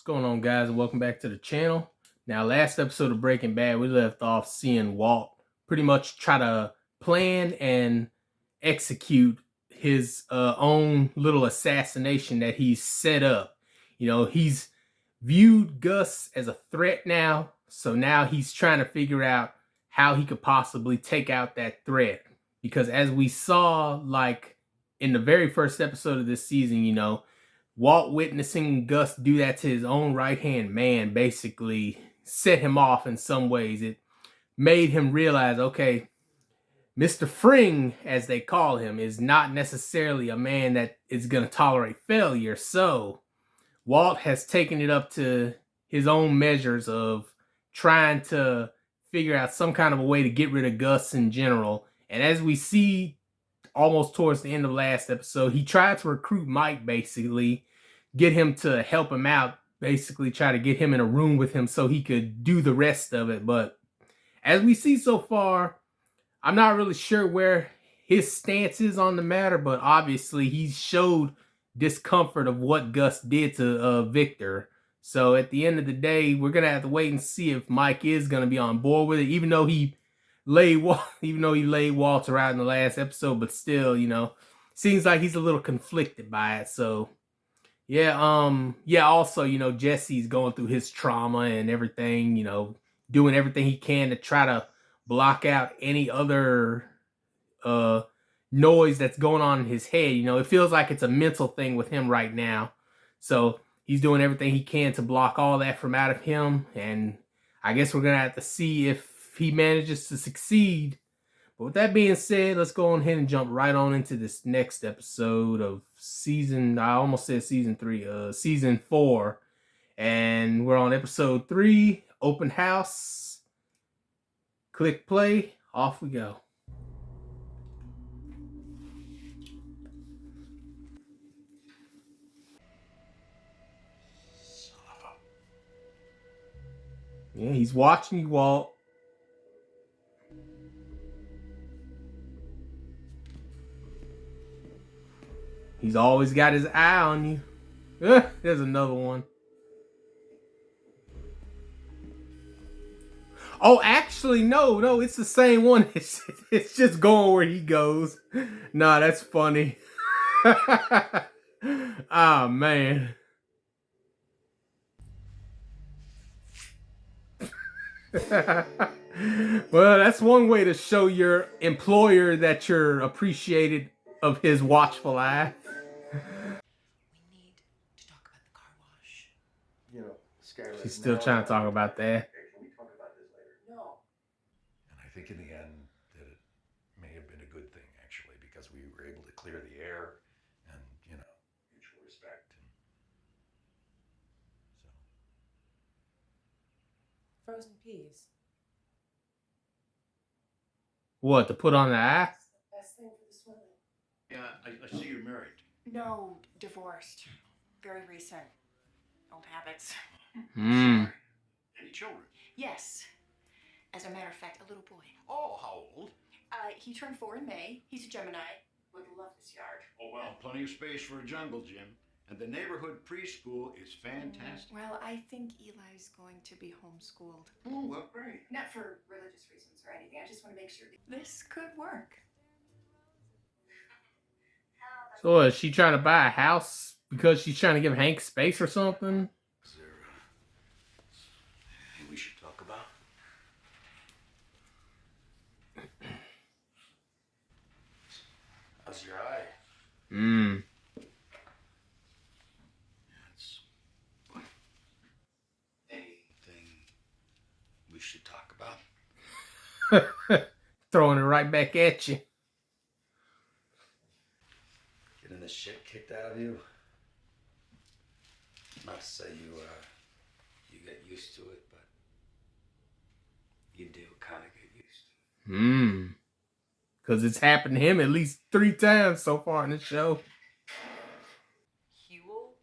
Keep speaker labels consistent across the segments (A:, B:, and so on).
A: going on, guys, and welcome back to the channel. Now, last episode of Breaking Bad, we left off seeing Walt pretty much try to plan and execute his own little assassination that he's set up. You know, he's viewed Gus as a threat now, so now he's trying to figure out how he could possibly take out that threat. Because as we saw, like, in the very first episode of this season, you know, Walt witnessing Gus do that to his own right-hand man basically set him off in some ways. It made him realize, okay, Mr. Fring, as they call him, is not necessarily a man that is going to tolerate failure. So Walt has taken it up to his own measures of trying to figure out some kind of a way to get rid of Gus in general. And as we see almost towards the end of last episode, he tried to recruit Mike, basically get him to help him out, basically try to get him in a room with him so he could do the rest of it. But as we see so far, I'm not really sure where his stance is on the matter, but obviously he showed discomfort of what Gus did to Victor. So at the end of the day, we're gonna have to wait and see if Mike is gonna be on board with it, even though he laid Walter out in the last episode. But still, you know, seems like he's a little conflicted by it. So yeah, also, you know, Jesse's going through his trauma and everything, you know, doing everything he can to try to block out any other noise that's going on in his head. You know, it feels like it's a mental thing with him right now. So he's doing everything he can to block all that from out of him. And I guess we're going to have to see if he manages to succeed. But with that being said, let's go on ahead and jump right on into this next episode of season 3, season 4. And we're on episode 3, Open House. Click play, off we go. Yeah, he's watching you, Walt. He's always got his eye on you. There's another one. Oh, actually, no, it's the same one. It's just going where he goes. Nah, that's funny. Oh, man. Well, that's one way to show your employer that you're appreciated of his watchful eye.
B: We need to talk about the car wash.
C: You know, Skylar.
A: She's still trying to talk about that.
C: Can we talk about this later?
B: No.
D: And I think in the end that it may have been a good thing, actually, because we were able to clear the air and, you know, mutual respect. And so.
B: Frozen peas.
A: What, to put on the eye?
B: Best thing for the swelling.
D: Yeah, I see you're married.
B: No, divorced. Very recent. Old habits.
A: Hmm.
D: Any children?
B: Yes. As a matter of fact, a little boy.
D: Oh, how old?
B: He turned 4 in May. He's a Gemini. Would love this yard.
D: Oh, well, plenty of space for a jungle gym. And the neighborhood preschool is fantastic.
B: Well, I think Eli's going to be homeschooled.
D: Oh, well, great.
B: Not for religious reasons or anything. I just want to make sure that this could work.
A: So is she trying to buy a house because she's trying to give Hank space or something?
D: Is there anything we should talk about? How's your eye?
A: Hmm.
D: That's anything we should talk about?
A: Throwing it right back at you.
D: Getting the shit kicked out of you? Not to say you get used to it, but you do kind of get used to it.
A: Hmm. Because it's happened to him at least 3 times so far in the show.
B: Huel?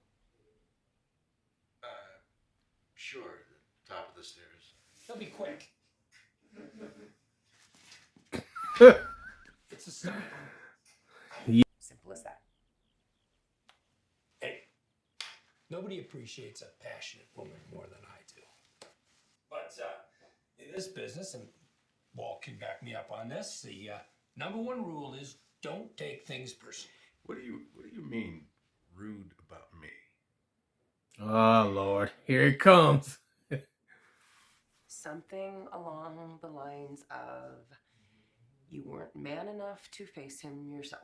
D: Sure, the top of the stairs.
E: He'll be quick. It's a simple.
A: Yeah.
E: Simple as that. Hey, no Nobody appreciates a passionate woman more than I do. But in this business, and Walt can back me up on this, the number one rule is don't take things personally.
D: What do you mean rude about me?
A: Oh, Lord. Here it comes.
B: Something along the lines of you weren't man enough to face him yourself.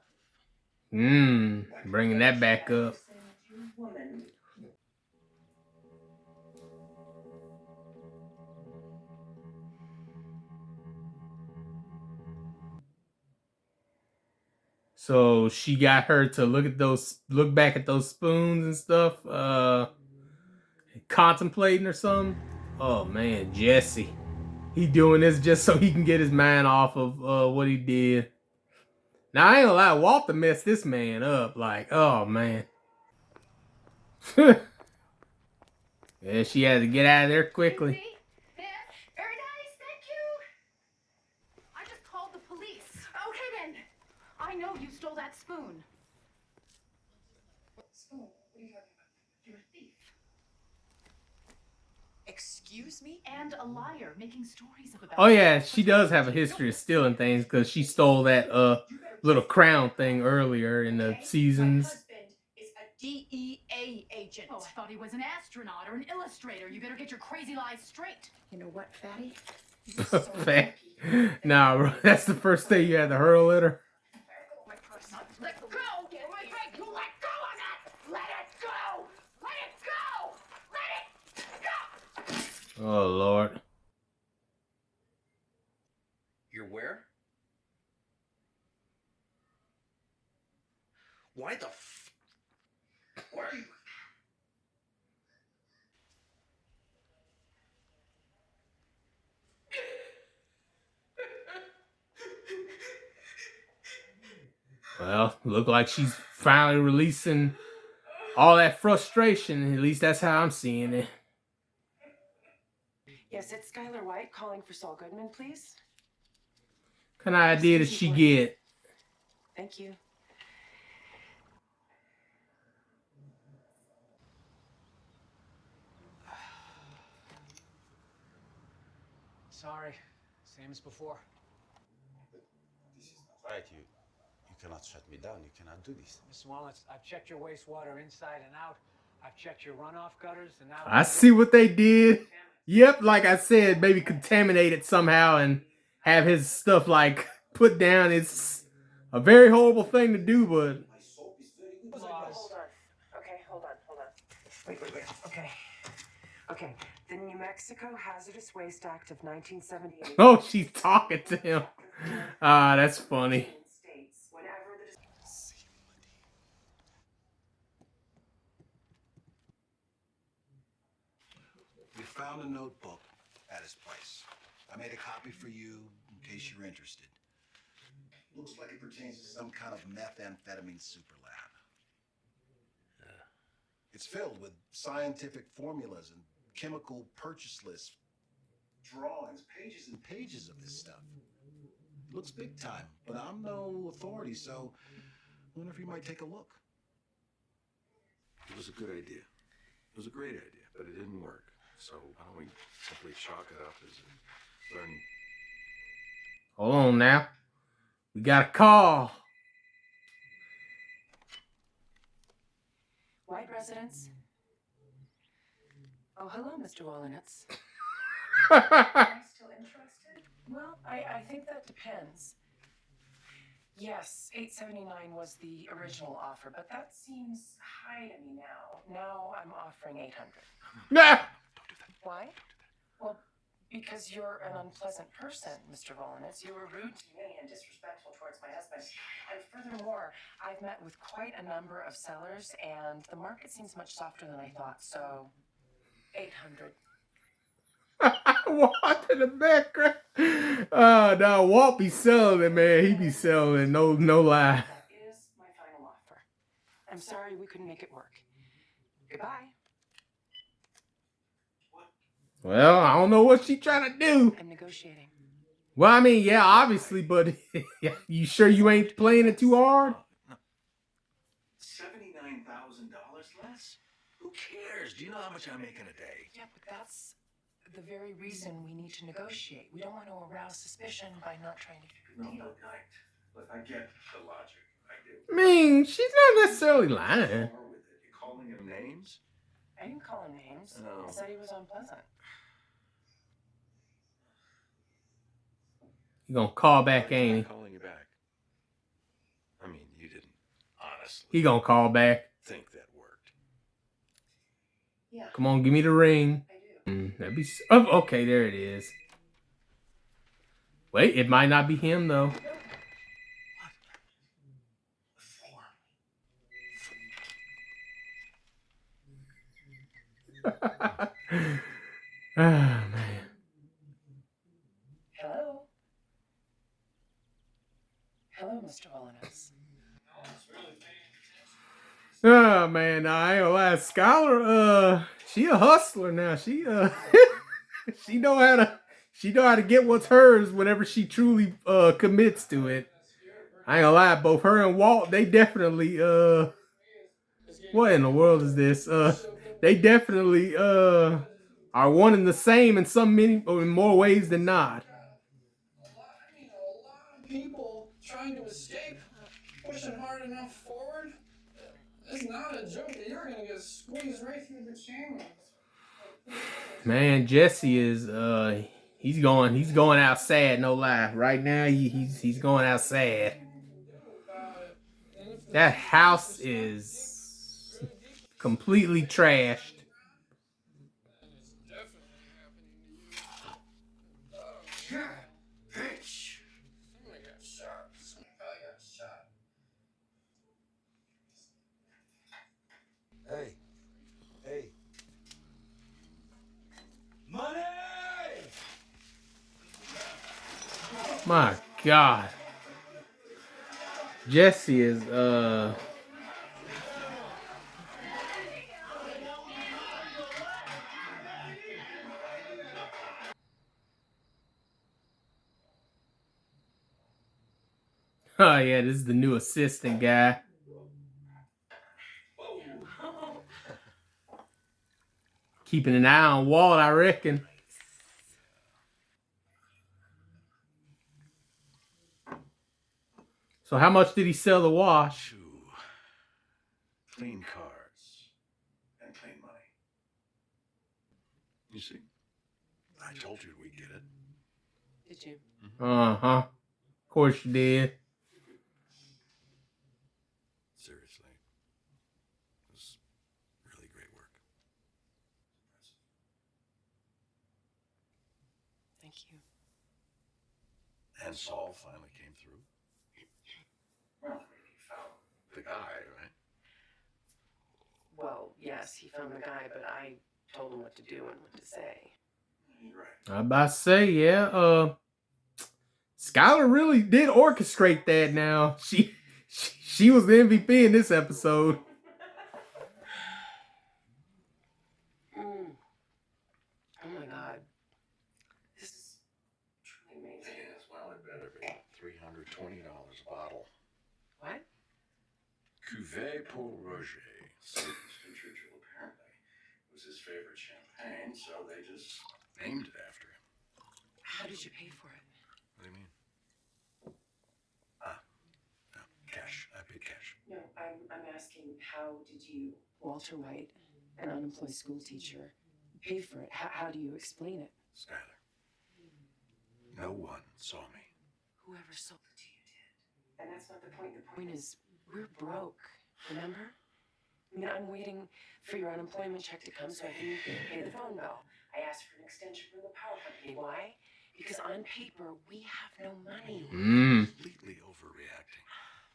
A: Bringing that back up.
B: Woman.
A: So she got her to look back at those spoons and stuff, contemplating or something. Oh man, Jesse. He doing this just so he can get his mind off of what he did. Now I ain't gonna lie, Walter messed this man up. Like, oh man. Yeah, she had to get out of there quickly.
F: Yeah, very nice, thank you. I just called the police. Okay then. I know you stole that spoon. What spoon? What are you talking about? You're a thief.
B: Excuse me?
F: And a liar, making stories up about.
A: Oh yeah, she does have a history of stealing things because she stole that little crown thing earlier in the seasons.
F: My husband is a DEA agent. Oh, I thought he was an astronaut or an illustrator. You better get your crazy lies straight.
B: You know what, fatty?
A: Fat. Nah, bro, that's the first thing you had to hurl at her.
F: My purse. Let go! Oh my God, you let go of that! Let it go! Let it go! Let it go!
A: Oh Lord.
G: You're where? Why the f... Why are you...
A: Well, look like she's finally releasing all that frustration. At least that's how I'm seeing it.
B: Yes, it's Skylar White calling for Saul Goodman, please.
A: What kind of idea did she get?
B: Thank you.
H: Sorry, same as before.
I: But this is not right. You cannot shut me down. You cannot do this.
H: Mr. Walnuts, I've checked your wastewater inside and out. I've checked your runoff gutters, and now
A: I see what they did. Yep, like I said, maybe contaminate it somehow and have his stuff like put down. It's a very horrible thing to do, but
I: My soap is very good.
B: Hold on. Okay, hold on. Wait. Okay, the New Mexico Hazardous Waste Act of 1978.
A: oh, she's talking to him. Ah, that's funny.
B: States, whenever the
J: We found a notebook at his place. I made a copy for you in case you're interested. Looks like it pertains to some kind of methamphetamine super lab. It's filled with scientific formulas and chemical purchase lists, drawings, pages and pages of this stuff. It looks big time, but I'm no authority, so I wonder if you might take a look.
D: It was a good idea. It was a great idea, but it didn't work. So why don't we simply chalk it up as a learning?
A: Hold on now. We got a call.
B: White residence. Oh, hello, Mr. Walnuts. Am I still interested? Well, I think that depends. Yes, $879 was the original offer, but that seems high to me now. Now I'm offering $800.
A: Nah.
B: Why? Well, because you're an unpleasant person, Mr. Volonitz. You were rude to me and disrespectful towards my husband. And furthermore, I've met with quite a number of sellers, and the market seems much softer than I thought. So, 800.
A: Walt in the background. No, Walt be selling it, man. He be selling it, no lie.
B: That is my final offer. I'm sorry we couldn't make it work. Goodbye.
A: Well, I don't know what she trying to do.
B: I'm negotiating.
A: Well, I mean, yeah, obviously, but you sure you ain't playing it too hard?
J: $79,000 less? Who cares?
D: cares? Do you know how much I make in a day?
B: Yeah, but that's the very reason we need to negotiate. We don't want to arouse suspicion by not trying to keep your deal.
D: Look, I get the logic. I do.
A: I mean, she's not necessarily lying.
D: You calling him names?
B: I didn't call him names.
D: Oh.
B: I said he was unpleasant.
A: You gonna call back, ain't he?
D: Calling you back. I mean, you didn't honestly.
A: He gonna call back.
D: Think that worked.
B: Yeah.
A: Come on, give me the ring.
B: I do.
A: That'd be. Oh, okay, there it is. Wait, it might not be him though. Oh man.
B: Hello? Hello, Mr. Volunus.
A: Oh man, I ain't gonna lie. Skylar, she a hustler now. She she know how to get what's hers whenever she truly commits to it. I ain't gonna lie, both her and Walt, they definitely what in the world is this? They definitely are one and the same in in more ways than not.
G: A lot of people trying to escape, pushing hard enough forward. It's not a joke that you're gonna get squeezed right through the channels.
A: Man, Jesse is he's going out sad, no lie. Right now he's going out sad. That house is completely trashed.
G: Bitch! Somebody got shot. Somebody probably got shot.
I: Hey. Money!
A: My God. Jesse is oh yeah, this is the new assistant guy. Keeping an eye on Walt, I reckon. So how much did he sell the wash?
D: 2 clean cards and clean money. You see, I told you we'd get it.
B: Did you?
A: Uh-huh. Of course you did.
D: Seriously, it was really great work.
B: Thank you.
D: And Saul finally came through. Well, he found the guy, right?
B: Well, yes, he found the guy, but I told him what to do and what to say.
D: You're right.
A: I about to say, yeah, Skylar really did orchestrate that now. She was the MVP in this episode.
B: Oh my God. This is truly amazing.
D: Yes, well, it better be. $320 a bottle.
B: What?
D: Cuvée pour Roger. So Winston Churchill, apparently, was his favorite champagne, so they just named it after him.
B: How did you pay for it?
D: What do you mean? No, cash. I paid cash.
B: No, I'm asking, how did you, Walter White, an unemployed school teacher, pay for it? How do you explain it?
D: Skylar, no one saw me.
B: Whoever sold it to you did. And that's not the point. The point is, we're broke, remember? I mean, I'm waiting for your unemployment check to come so I can pay the phone bill. I asked for an extension from the power company. Why? Because on paper, we have no money.
D: Completely overreacting.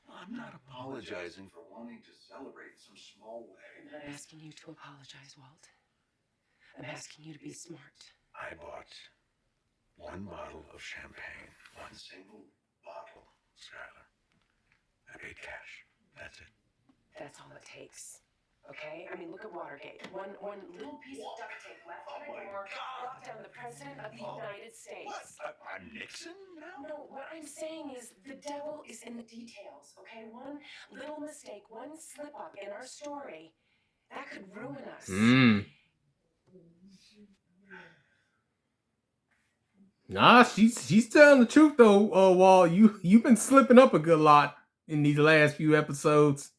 D: I'm not apologizing for wanting to celebrate in some small way.
B: I'm not asking you to apologize, Walt. I'm asking you to be smart.
D: I bought 1 bottle of champagne. 1 single bottle, Skylar. I paid cash. That's it.
B: That's all it takes. Okay? I mean, look at Watergate. One little piece of duct tape left on a door brought down the President of the United States.
D: What? I'm Nixon now?
B: No, what I'm saying is the devil is in the details, okay? One little mistake, one slip up in our story, That could ruin us.
A: Nah, she's telling the truth though, Walt. You've been slipping up a good lot in these last few episodes.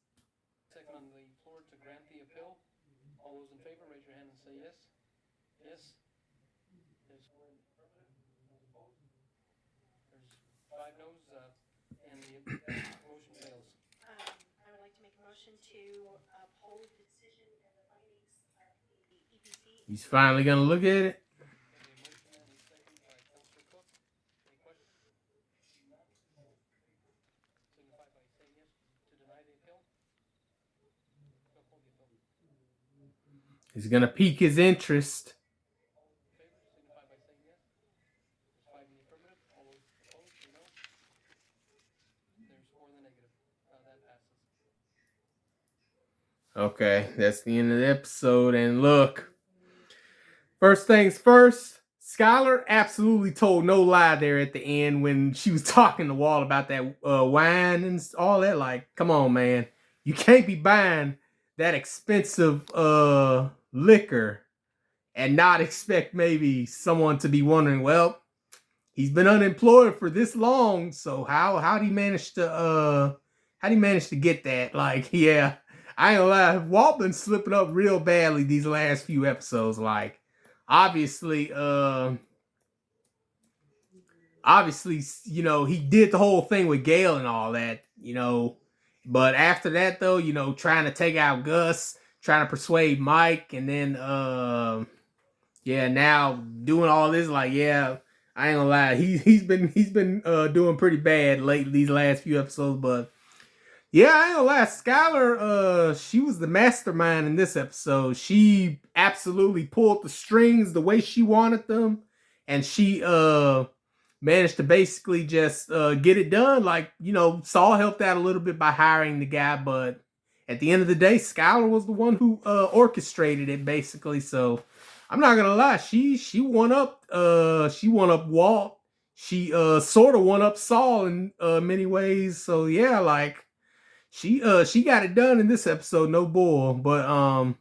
K: Second on the floor to grant the appeal. All those in favor, raise your hand and say yes. Yes. There's 5 no's, and the motion fails.
F: I would like to make a motion to uphold the decision and the findings of the EPC.
A: He's finally gonna look at it. He's gonna pique his interest. Okay, that's the end of the episode. And look, first things first, Skylar absolutely told no lie there at the end when she was talking to Walt about that wine and all that. Like, come on, man. You can't be buying that expensive liquor and not expect maybe someone to be wondering, well, he's been unemployed for this long, so how'd he manage to get that? Like, yeah, I ain't gonna lie, Walt been slipping up real badly these last few episodes. Like, obviously, you know, he did the whole thing with Gail and all that, you know. But after that, though, you know, trying to take out Gus, trying to persuade Mike, and then, yeah, now doing all this, like, yeah, I ain't gonna lie, he's been doing pretty bad lately these last few episodes. But yeah, I ain't gonna lie, Skylar, she was the mastermind in this episode. She absolutely pulled the strings the way she wanted them, and she managed to basically just get it done. Like, you know, Saul helped out a little bit by hiring the guy, but at the end of the day, Skylar was the one who orchestrated it, basically. So I'm not gonna lie, she won up Walt. She sort of won up Saul in many ways. So yeah, like she got it done in this episode, no bull. But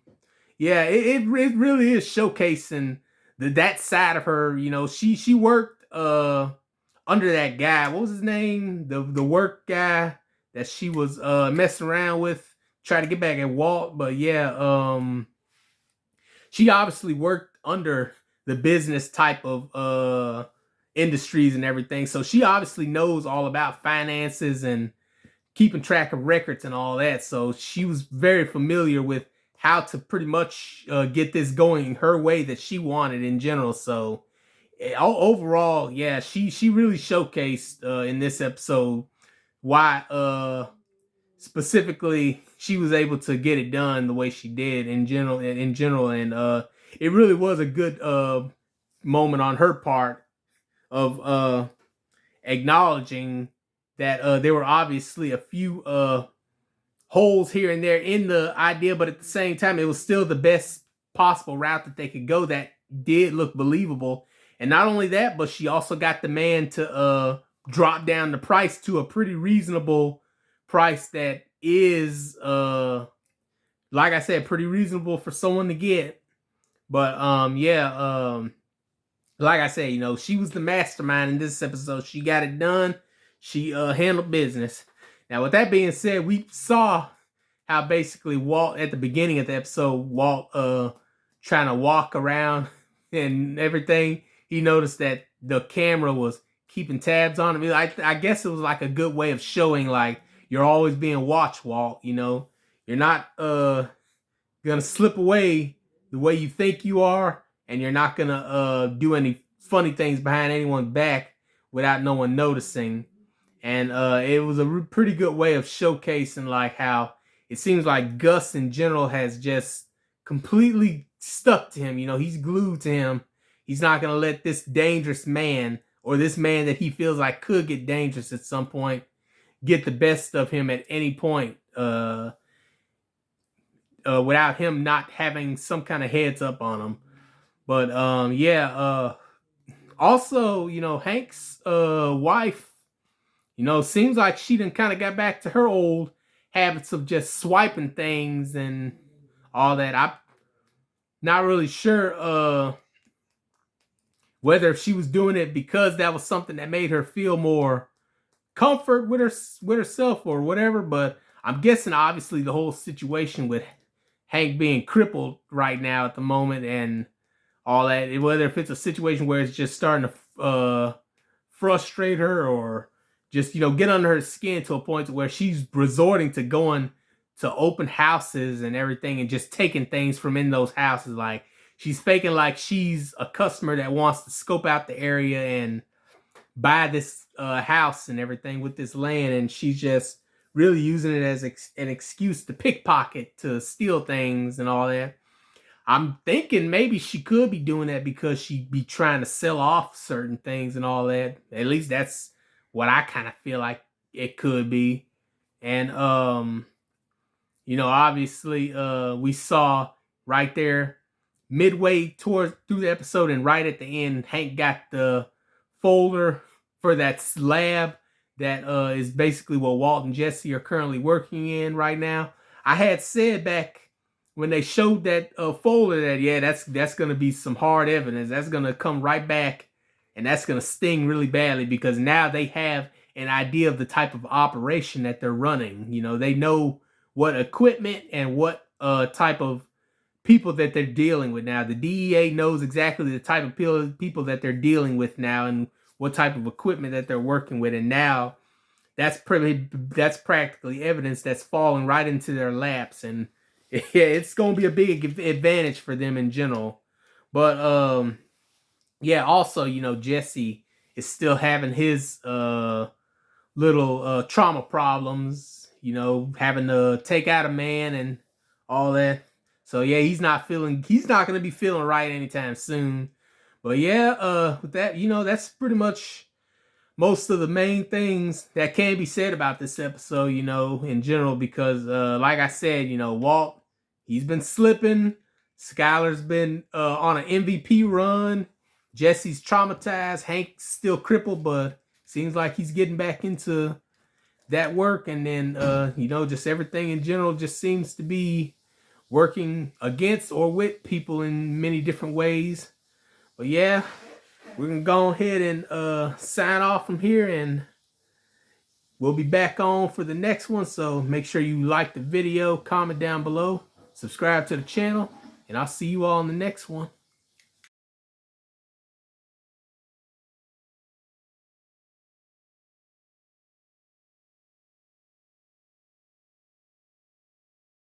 A: yeah, it really is showcasing that side of her. You know, she worked under that guy. What was his name? The work guy that she was messing around with, try to get back at Walt. But yeah, she obviously worked under the business type of industries and everything. So she obviously knows all about finances and keeping track of records and all that. So she was very familiar with how to pretty much get this going her way that she wanted in general. So overall, yeah, she really showcased in this episode why specifically she was able to get it done the way she did in general. And it really was a good moment on her part of acknowledging that there were obviously a few holes here and there in the idea, but at the same time, it was still the best possible route that they could go that did look believable. And not only that, but she also got the man to drop down the price to a pretty reasonable price that is, like I said, pretty reasonable for someone to get. But yeah, like I said, you know, she was the mastermind in this episode. She got it done. She handled business. Now, with that being said, we saw how basically Walt, at the beginning of the episode, Walt trying to walk around and everything. He noticed that the camera was keeping tabs on him. I guess it was like a good way of showing, like, you're always being watched, Walt. You know, you're not gonna slip away the way you think you are, and you're not gonna do any funny things behind anyone's back without no one noticing. And it was a pretty good way of showcasing like how it seems like Gus in general has just completely stuck to him. You know, he's glued to him. He's not going to let this dangerous man, or this man that he feels like could get dangerous at some point, get the best of him at any point without him not having some kind of heads up on him. But yeah, also, you know, Hank's wife, you know, seems like she done kind of got back to her old habits of just swiping things and all that. I'm not really sure whether if she was doing it because that was something that made her feel more comfort with herself or whatever, but I'm guessing obviously the whole situation with Hank being crippled right now at the moment and all that, whether if it's a situation where it's just starting to frustrate her or just, get under her skin to a point where she's resorting to going to open houses and everything and just taking things from in those houses. Like she's faking like she's a customer that wants to scope out the area and buy this house and everything with this land, and she's just really using it as an excuse to pickpocket, to steal things and all that. I'm thinking maybe she could be doing that because she'd be trying to sell off certain things and all that. At least that's what I kind of feel like it could be. And obviously we saw right there midway through the episode and right at the end, Hank got the folder for that lab that is basically what Walt and Jesse are currently working in right now. I had said back when they showed that folder that, yeah, that's going to be some hard evidence. That's going to come right back, and that's going to sting really badly because now they have an idea of the type of operation that they're running. They know what equipment and what type of people that they're dealing with now. The DEA knows exactly the type of people that they're dealing with now and what type of equipment that they're working with. And now that's practically evidence that's falling right into their laps. And yeah, it's going to be a big advantage for them in general. But yeah, also, Jesse is still having his little trauma problems, having to take out a man and all that. So yeah, he's not going to be feeling right anytime soon. But yeah, with that, that's pretty much most of the main things that can be said about this episode, in general, because like I said, Walt, he's been slipping. Skylar's been on an MVP run. Jesse's traumatized. Hank's still crippled, but seems like he's getting back into that work. And then, just everything in general just seems to be working against or with people in many different ways. But yeah, we're going to go ahead and sign off from here, and we'll be back on for the next one. So make sure you like the video, comment down below, subscribe to the channel, and I'll see you all in the next one.